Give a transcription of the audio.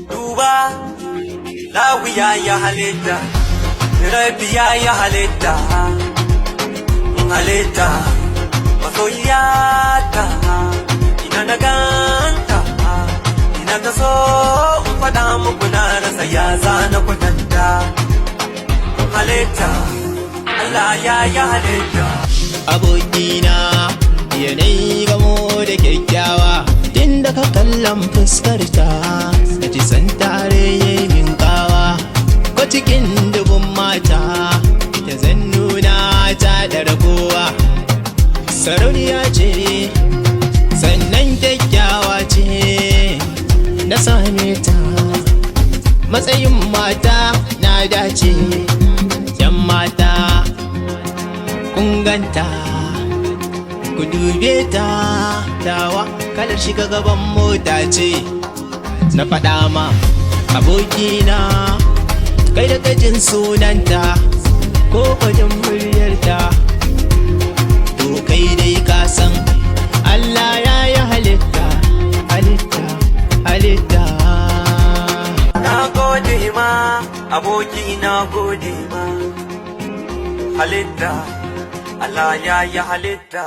Duba, lawiya ya halitta, rabiya ya halitta, halitta, masoyiyata, ina na ganta, ina ta so in faɗa muku na rasa ya zana kwatanta. Halitta, Allah ya halitta. Abokina yanayi gamo da kyakkyawa, inda ka kallon fuskarta ka ji san tare yayi min kawa. Ko cikin dubun mata ita zan nuna ta da ragowa. Sarauniya ce sannan kyakkyawa ce, na same ta matsayin mata na dace. Yan mata kun ganta, ku dube ta, dawa kalar shiga gaban mota ce. Na faɗa ma abokina kai da kajin sunanta ko kwajin muryarta, to kai dai ka san Allah ya yi halitta, halitta, halitta. Na gode ma aboki, na gode ma halitta, Allah ya halitta.